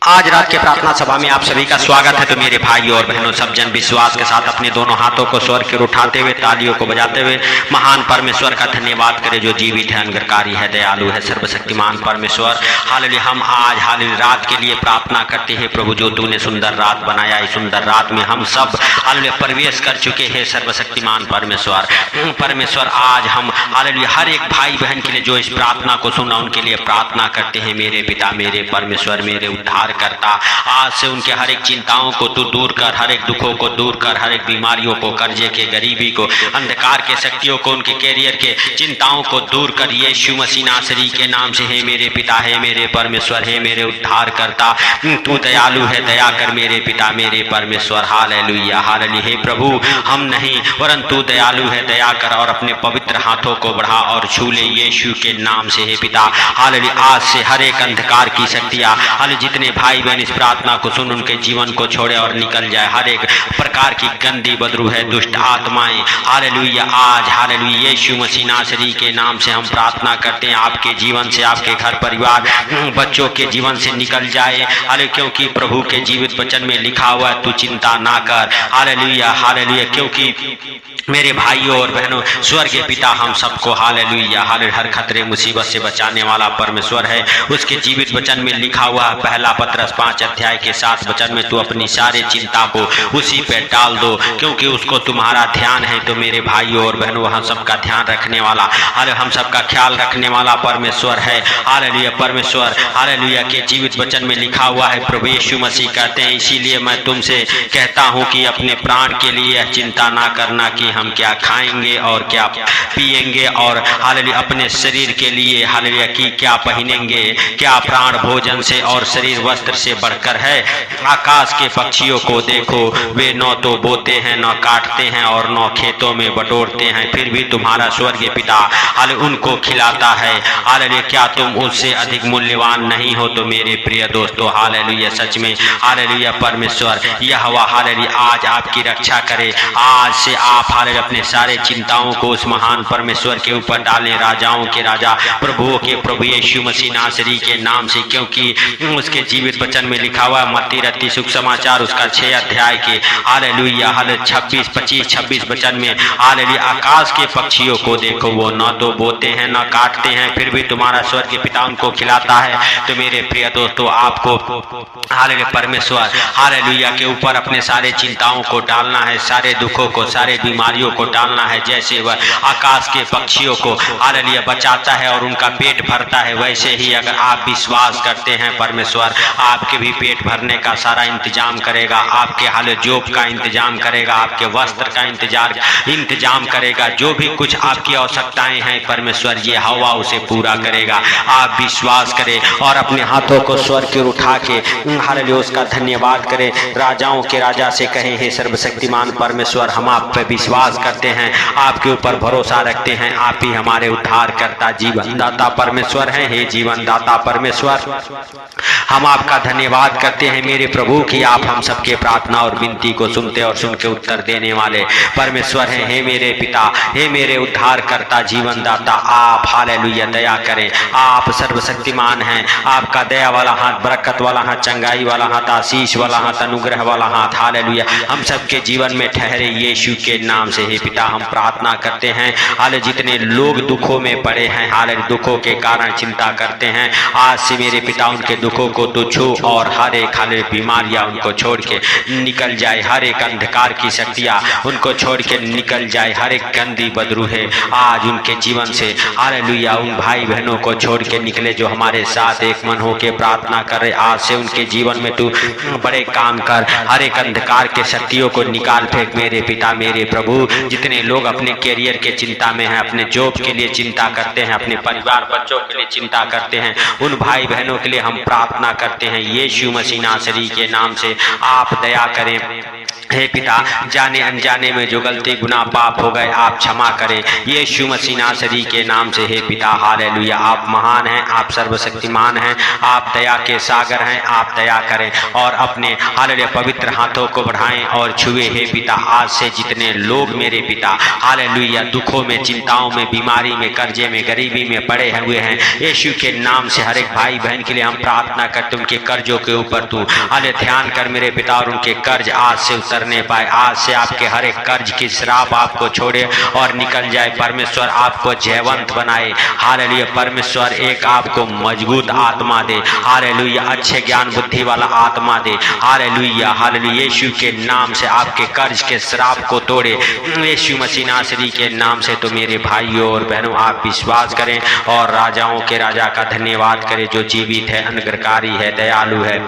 आज रात के प्रार्थना सभा में आप सभी का स्वागत है। तो मेरे भाई और बहनों, सब जन विश्वास के साथ अपने दोनों हाथों को स्वर की ओर उठाते हुए तालियों को बजाते हुए महान परमेश्वर का धन्यवाद करें, जो जीवित है, अनुग्रहकारी है, दयालु है, सर्वशक्तिमान परमेश्वर। हालेलुया। हम आज हालेलुया रात के लिए प्रार्थना करते हैं। प्रभु, जो तूने सुंदर रात बनाया, इस सुंदर रात में हम सब हालेलुया प्रवेश कर चुके हैं। सर्वशक्तिमान परमेश्वर, परमेश्वर आज हम हालेलुया हर एक भाई बहन के लिए जो इस प्रार्थना को सुना, उनके लिए प्रार्थना करते हैं। मेरे पिता, मेरे परमेश्वर, मेरे उद्धार करता, आज से उनके हर एक चिंताओं को तू दूर कर, हर एक दुखों को दूर कर, हर एक बीमारियों को, कर्जे के, गरीबी को, अंधकार के शक्तियों को, उनके कैरियर के चिंताओं को दूर कर। यीशु मसीह नासरी के नाम से हे मेरे पिता, हे मेरे परमेश्वर, हे मेरे उद्धार करता, तू दयालु है, दया कर मेरे पिता, मेरे परमेश्वर। Hallelujah, hallelujah. हे प्रभु, हम नहीं परंतु दयालु है, दया कर और अपने पवित्र हाथों को बढ़ा और छू ले यीशु के नाम से हे पिता। हालेलुया। आज से हर एक अंधकार की शक्तियां, हालेलुया जितने भाई बहन इस प्रार्थना को सुन, उनके जीवन को छोड़े और निकल जाए हर एक प्रकार की गंदी बदरू है, दुष्ट आत्माएं। हालेलुया। आज हालेलुया यीशु मसीह नासरी के नाम से हम प्रार्थना करते हैं, आपके जीवन से, आपके घर परिवार, बच्चों के जीवन से निकल जाए। हालेलुया, क्योंकि प्रभु के जीवित वचन में लिखा हुआ है, तू चिंता ना कर। Hallelujah, hallelujah. क्योंकि मेरे भाइयों और बहनों, स्वर्गीय पिता हम सबको हालेलुया हालेलुया हर खतरे मुसीबत से बचाने वाला परमेश्वर है। उसके जीवित वचन में लिखा हुआ है, पहला पत्रस 5 अध्याय के 7 वचन में, तू अपनी सारी चिंता को उसी पे डाल दो, क्योंकि उसको तुम्हारा ध्यान है। तो मेरे भाइयों और बहनों, हम सबका ध्यान रखने वाला, हम सबका ख्याल रखने वाला परमेश्वर है। हालेलुया। परमेश्वर हालेलुया के जीवित वचन में लिखा हुआ है, प्रभु यीशु मसीह कहते हैं, इसीलिए मैं तुमसे कहता हूँ कि अपने प्राण के लिए चिंता ना करना कि हम क्या खाएंगे और क्या पिएंगे, और हालेलुया अपने शरीर के लिए हालेलुया की क्या पहनेंगे, क्या प्राण भोजन से और शरीर वस्त्र से बढ़कर है। आकाश के पक्षियों को देखो, वे न तो बोते हैं, न काटते हैं और न खेतों में बटोरते हैं, फिर भी तुम्हारा स्वर्गीय पिता हालेलुया उनको खिलाता है। हालेलुया, क्या तुम उससे अधिक मूल्यवान नहीं हो? तो मेरे प्रिय दोस्तों, हालेलुया सच में हालेलुया परमेश्वर यहोवा हालेलुया आज आपकी रक्षा करे। आज से आप हालेलुया अपने सारे चिंताओं को उस महान परमेश्वर के ऊपर डालें, राजाओं के राजा, प्रभुओं के प्रभु यीशु मसीह नासरी के नाम से, क्योंकि उसके जीवित वचन में लिखा हुआ मत्ती रत्ती सुख समाचार उसका 6 अध्याय के हालेलुया हालेलुया 26, 25, 26 वचन में, हालेलुया आकाश के पक्षियों को देखो, वो न तो बोते हैं, न काटते हैं, फिर भी तुम्हारा स्वर्गीय पिता उनको खिलाता है। तो मेरे प्रिय दोस्तों, आपको हालेलुया परमेश्वर हालेलुया के ऊपर अपने सारे चिंताओं को डालना है, सारे दुखों को, सारे बीमारियों को डालना है। जैसे वह आकाश के पक्षियों को हालेलुया बचाता है और उनका पेट भरता है, वैसे ही अगर आप विश्वास करते हैं, परमेश्वर आपके भी पेट भरने का सारा इंतजाम करेगा, आपके हाल जॉब का इंतजाम करेगा, आपके वस्त्र का इंतजाम करेगा। जो भी कुछ आपकी आवश्यकताएं हैं, परमेश्वर ये हवा उसे पूरा करेगा। आप विश्वास करें और अपने हाथों को स्वर की ओर उठा के हालेलुया उसका धन्यवाद करें। राजाओं के राजा से कहें, हे सर्वशक्तिमान परमेश्वर, हम आप पे विश्वास करते हैं, आपके ऊपर भरोसा रखते हैं, आप ही हमारे उद्धार करता, जीवन दाता परमेश्वर हैं। हे जीवन दाता परमेश्वर, हम आपका धन्यवाद करते हैं मेरे प्रभु कि आप हम सबके प्रार्थना और विनती को सुनते और सुन के उत्तर देने वाले परमेश्वर हैं। हे मेरे पिता, हे मेरे उद्धार करता, जीवन दाता, आप हालेलुया दया करें। आप सर्वशक्तिमान हैं, आपका दया वाला हाथ, बरकत वाला हाथ, चंगाई वाला हाथ, आशीष वाला हाथ, अनुग्रह वाला हाथ हालेलुया हम सबके जीवन में ठहरे यीशु के नाम से। हे पिता, हम प्रार्थना करते हैं, हाले जितने लोग दुखों में पड़े हैं, हाले दुखों के कारण चिंता करते हैं, आज से मेरे पिता उनके दुखों को तू छू और हर एक हाले बीमारियां उनको छोड़ के निकल जाए, हर एक अंधकार की शक्तियां उनको छोड़ के निकल जाए, हर एक गंदी बदरू है आज उनके जीवन से हालेलुया उन भाई बहनों को छोड़ के निकले जो हमारे साथ एक मन होके प्रार्थना कर रहे। आज से उनके जीवन में तू बड़े काम कर, हर एक अंधकार के शक्तियों को निकाल फेंक मेरे पिता, मेरे प्रभु। जितने लोग अपने कैरियर के चिंता में हैं, अपने जॉब के लिए चिंता करते हैं, अपने परिवार बच्चों के लिए चिंता करते हैं, उन भाई बहनों के लिए हम प्रार्थना करते हैं यीशु मसीह नासरी के नाम से। आप दया करें हे पिता, जाने अनजाने में जो गलती गुनाह पाप हो गए आप क्षमा करें यीशु मसीह नासरी के नाम से। हे पिता हालेलुया, आप महान हैं, आप सर्वशक्तिमान हैं, आप दया के सागर हैं, आप दया करें और अपने हालेलुया पवित्र हाथों को बढ़ाएं और छुए। हे पिता, आज से जितने लोग मेरे पिता हालेलुया दुखों में, चिंताओं में, बीमारी में, कर्जे में, गरीबी में पड़े हुए हैं, यीशु के नाम से हर एक भाई बहन के लिए हम प्रार्थना करते, उनके कर्जों के ऊपर तू हालेलुया ध्यान कर मेरे पिता, और उनके कर्ज आज से उतरने पाए। आज से आपके हर एक कर्ज की श्राप आपको छोड़े और निकल जाए। परमेश्वर आपको जयवंत बनाए। हालेलुया, परमेश्वर एक आपको मजबूत आत्मा दे। हालेलुया, अच्छे ज्ञान बुद्धि वाला आत्मा दे। हालेलुया हालेलुया, यीशु के नाम से आपके कर्ज के श्राप को तोड़े यीशु मसीह नासरी के नाम से। तो मेरे भाइयों और बहनों, आप विश्वास करें और राजाओं के राजा का धन्यवाद करें जो जीवित है, अनुग्रहकारी है, दयालु है।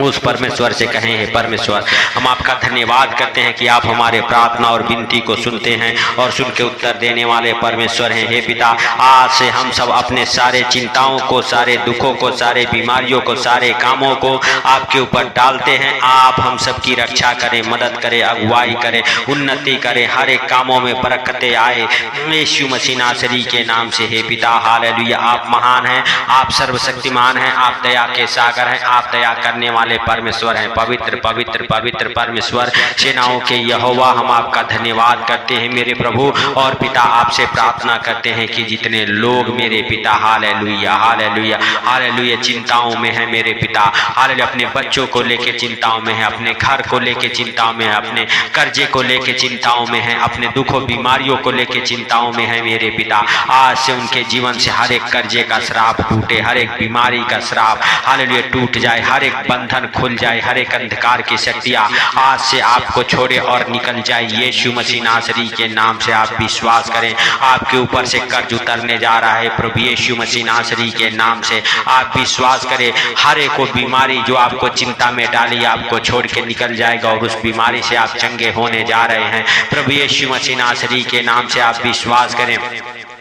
उस परमेश्वर से कहें, हे परमेश्वर, हम आपका धन्यवाद करते हैं कि आप हमारे प्रार्थना और विनती को सुनते हैं और सुन के उत्तर देने वाले परमेश्वर हैं। हे पिता, आज से हम सब अपने सारे चिंताओं को, सारे दुखों को, सारे बीमारियों को, सारे कामों को आपके ऊपर डालते हैं। आप हम सब की रक्षा करें, मदद करें, अगुवाई करें, उन्नति करें, हर एक कामों में बरकतें आए यीशु मसीह नासरी के नाम से। हे पिता हालेलुया, आप महान हैं, आप सर्वशक्तिमान हैं, आप दया के सागर हैं, आप दया करने वाले परमेश्वर हैं। पवित्र पवित्र पवित्र परमेश्वर, सेनाओं के यहोवा, हम आपका धन्यवाद करते हैं मेरे प्रभु और पिता। आपसे प्रार्थना करते हैं कि जितने लोग मेरे पिता हालेलुया हालेलुया हालेलुया चिंताओं में है मेरे पिता, हालेलुया अपने बच्चों को लेके चिंताओं में है, अपने घर को लेके चिंताओं में है, अपने कर्जे को लेके चिंताओं में है, अपने दुखों बीमारियों को लेके चिंताओं में है मेरे पिता, आज से उनके जीवन से हर एक कर्जे का श्राप टूटे, हर एक बीमारी का श्राप हालेलुया टूट जाए, हर एक बंधन खुल जाए, हर एक अंधकार की शक्तियां आज से आपको छोड़े और निकल जाए यीशु मसीह नासरी के नाम से। आप विश्वास करें, आपके ऊपर से कर्ज उतरने जा रहा है प्रभु यीशु मसीह नासरी के नाम से। आप विश्वास करें, हर एक वो बीमारी जो आपको चिंता में डाली आपको छोड़ के निकल जाएगा और उस बीमारी से आप चंगे होने जा रहे हैं प्रभु यीशु मसीह नासरी के नाम से। आप विश्वास करें,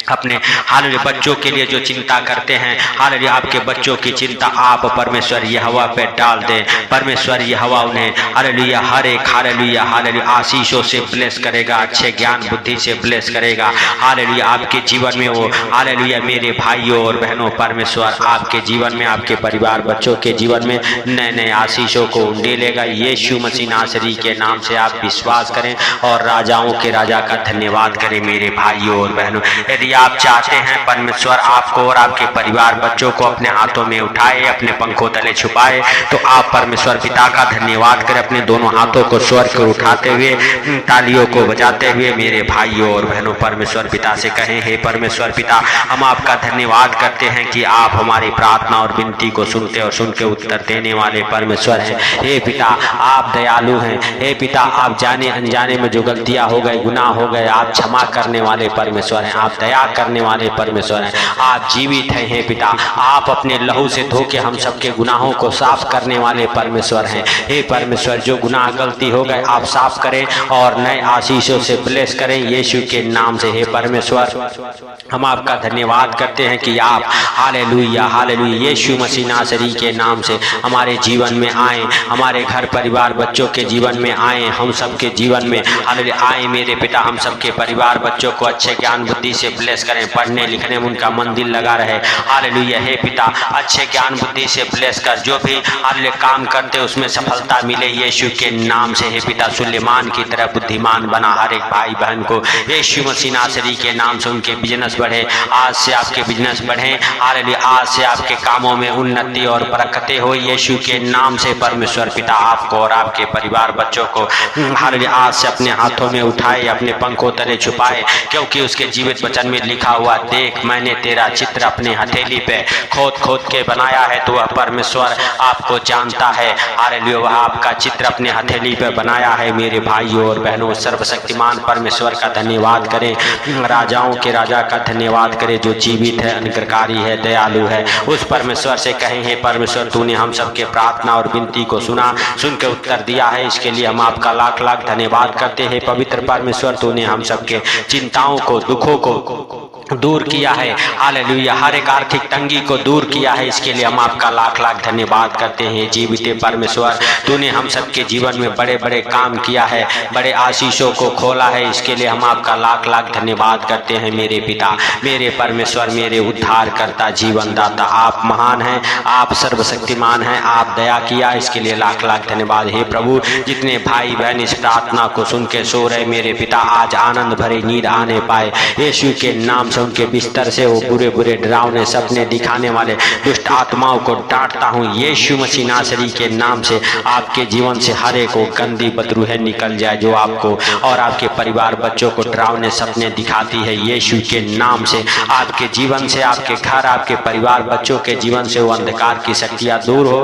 अपने हालेलुया बच्चों के लिए जो चिंता करते हैं, हालेलुया आपके बच्चों की चिंता आप परमेश्वर यहोवा पे डाल दें। परमेश्वर यहोवा उन्हें हालेलुया हर एक हालेलुया हालेलुया आशीषों से ब्लेस करेगा, अच्छे ज्ञान बुद्धि से ब्लेस करेगा। हालेलुया आपके जीवन में वो हालेलुया मेरे भाइयों और बहनों, परमेश्वर आपके जीवन में, आपके परिवार बच्चों के जीवन में नए नए आशीषों को उंडेलेगा यीशु मसीह नासरी के नाम से। आप विश्वास करें और राजाओं के राजा का धन्यवाद करें मेरे भाइयों और बहनों। यदि आप चाहते हैं परमेश्वर आपको और आपके परिवार बच्चों को अपने हाथों में उठाए, अपने पंखों तले छुपाए, तो आप परमेश्वर पिता का धन्यवाद करें अपने दोनों हाथों को स्वर को उठाते हुए, तालियों को बजाते हुए मेरे भाइयों और बहनों। परमेश्वर पिता से कहें, हे परमेश्वर पिता, हम आपका धन्यवाद करते हैं कि आप हमारी प्रार्थना और विनती को सुनते और सुन के उत्तर देने वाले परमेश्वर हैं। हे पिता, आप दयालु हैं। हे पिता, आप जाने अनजाने में जो गलतियां हो गए, गुनाह हो गए, आप क्षमा करने वाले परमेश्वर हैं, आप दया करने वाले परमेश्वर हैं, आप जीवित हैं। हे पिता, आप अपने लहू से धो के हम सबके गुनाहों को साफ करने वाले परमेश्वर हैं। हे परमेश्वर, जो गुनाह गलती हो गए आप साफ करें और नए आशीषों से ब्लेस करें यीशु के नाम से। हे परमेश्वर, हम आपका धन्यवाद करते हैं कि आप हालेलुया हालेलुया यीशु मसीह नासरी के नाम से हमारे जीवन में आए, हमारे घर परिवार बच्चों के जीवन में आए, हम सबके जीवन में हालेलुया आए मेरे पिता। हम सबके परिवार बच्चों को अच्छे ज्ञान बुद्धि से ब्लेस करें, पढ़ने लिखने में उनका मन दिल लगा रहे। हालेलुया, हे पिता, अच्छे ज्ञान बुद्धि से ब्लेस कर, जो भी हालेलुया काम करते उसमें सफलता मिले यीशु के नाम से। हे पिता, सुलेमान की तरह बुद्धिमान बना हर एक भाई बहन को यीशु मसीह नासरी के नाम से। उनके बिजनेस बढ़े, आज से आपके बिजनेस बढ़े। हालेलुया, आज से आपके कामों में उन्नति और बरकतें हो यीशु के नाम से। परमेश्वर पिता, आपको और आपके परिवार बच्चों को हालेलुया आज से अपने हाथों में उठाए, अपने पंखों तले छुपाए, क्योंकि उसके जीवित वचन में लिखा हुआ, देख मैंने तेरा चित्र अपने हथेली पे खोद खोद के बनाया है। तो वह परमेश्वर आपको जानता है। हालेलुया, वह आपका चित्र अपने हथेली पे बनाया है मेरे भाइयों और बहनों। सर्वशक्तिमान परमेश्वर का धन्यवाद करें, राजाओं के राजा का धन्यवाद करें जो जीवित है, अनुग्रहकारी है, दयालु है। उस परमेश्वर से कहें, हे परमेश्वर, तूने हम सबके प्रार्थना और विनती को सुना, सुन के उत्तर दिया है, इसके लिए हम आपका लाख लाख धन्यवाद करते हैं। पवित्र परमेश्वर, तूने हम सबके चिंताओं को, दुखों को दूर किया है। हालेलुया, हर एक आर्थिक तंगी को दूर किया है। इसके लिए हम आपका लाख लाख धन्यवाद करते हैं। जीवित परमेश्वर, तूने हम सबके जीवन में बड़े बड़े काम किया है, बड़े आशीषों को खोला है। इसके लिए हम आपका लाख लाख धन्यवाद करते हैं मेरे पिता, मेरे परमेश्वर, मेरे उद्धार करता, जीवन दाता। आप महान हैं, आप सर्वशक्तिमान हैं, आप दया किया, इसके लिए लाख लाख धन्यवाद। हे प्रभु, जितने भाई बहन इस प्रार्थना को सुन के सो रहे मेरे पिता, आज आनंद भरे नींद आने पाए यीशु के नाम से। उनके बिस्तर से वो बुरे बुरे डरावने सपने दिखाने वाले दुष्ट आत्माओं को डांटता हूँ यीशु मसीह नासरी के नाम से। आपके जीवन से हर एक को गंदी बदरूहें निकल जाए जो आपको और आपके परिवार बच्चों को डरावने सपने दिखाती है यीशु के नाम से। आपके जीवन से, आपके घर, आपके परिवार बच्चों के जीवन से वो अंधकार की शक्तियाँ दूर हो।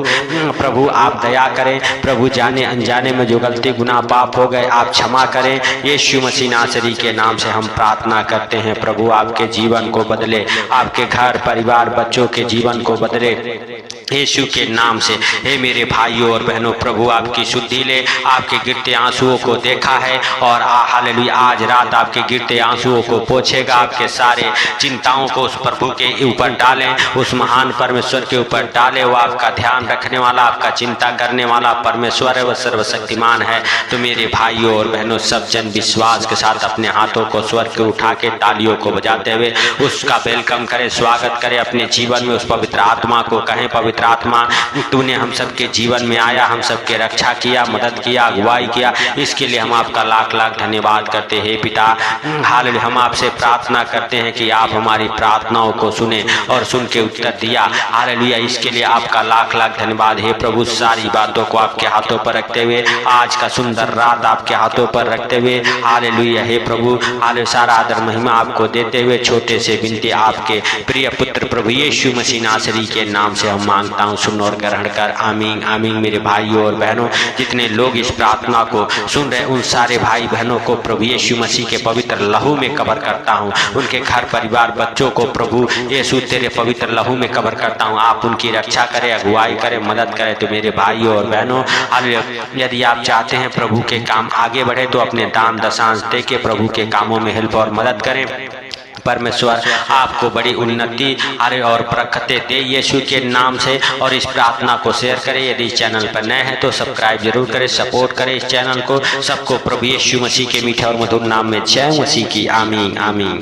प्रभु आप दया करें, प्रभु जाने अनजाने में जो गलती गुनाह पाप हो गए आप क्षमा करें यीशु मसीह नासरी के नाम से हम प्रार्थना करते हैं। प्रभु आपके जीवन को बदले, आपके घर परिवार बच्चों के जीवन को बदले यीशु के नाम से। हे मेरे भाइयों और बहनों, प्रभु आपकी शुद्धि ले, आपके गिरते आंसुओं को देखा है और हालेलुया आज रात आपके गिरते आंसुओं को पोंछेगा। आपके सारे चिंताओं को उस प्रभु के ऊपर डालें, उस महान परमेश्वर के ऊपर डालें। वो आपका ध्यान रखने वाला, आपका चिंता करने वाला परमेश्वर है, वह सर्वशक्तिमान है। तो मेरे भाइयों और बहनों, सब जन विश्वास के साथ अपने हाथों को स्वर के उठा के तालियों को बजाते हुए उसका वेलकम करें, स्वागत करें अपने जीवन में। उस पवित्र आत्मा को कहें, पवित्र आत्मा तूने हम सबके जीवन में आया, हम सबके रक्षा किया, मदद किया, अगुवाई किया, इसके लिए हम आपका लाख लाख धन्यवाद करते हैं पिता। हालेलुया, हम आपसे प्रार्थना करते हैं कि आप हमारी प्रार्थनाओं को सुने और सुन के उत्तर दिया। हालेलुया, इसके लिए आपका लाख लाख धन्यवाद। हे प्रभु, सारी बातों को आपके हाथों पर रखते हुए, आज का सुंदर रात आपके हाथों पर रखते हुए, हालेलुया हे प्रभु, हालेलुया सारा आदर महिमा आपको देते हुए छोटे से विनती आपके प्रिय पुत्र प्रभु यीशु मसीह नासरी के नाम से हम मांगता हूँ, सुन और ग्रहण कर। आमीन आमीन। मेरे भाइयों और बहनों, जितने लोग इस प्रार्थना को सुन रहे उन सारे भाई बहनों को प्रभु यीशु मसीह के पवित्र लहू में कवर करता हूँ। उनके घर परिवार बच्चों को प्रभु यीशु तेरे पवित्र लहू में कवर करता हूँ। आप उनकी रक्षा करें, अगुवाई करें, मदद करें। तो मेरे भाइयों और बहनों, यदि आप चाहते हैं प्रभु के काम आगे बढ़े तो अपने दान दशांश दे के प्रभु के कामों में हेल्प और मदद करें। परमेश्वर आपको बड़ी उन्नति अरे और बरकतें दे यीशु के नाम से। और इस प्रार्थना को शेयर करें। यदि चैनल पर नए हैं तो सब्सक्राइब जरूर करें, सपोर्ट करें इस चैनल को। सबको प्रभु यीशु मसीह के मीठे और मधुर नाम में जय मसीह की। आमीन आमीन।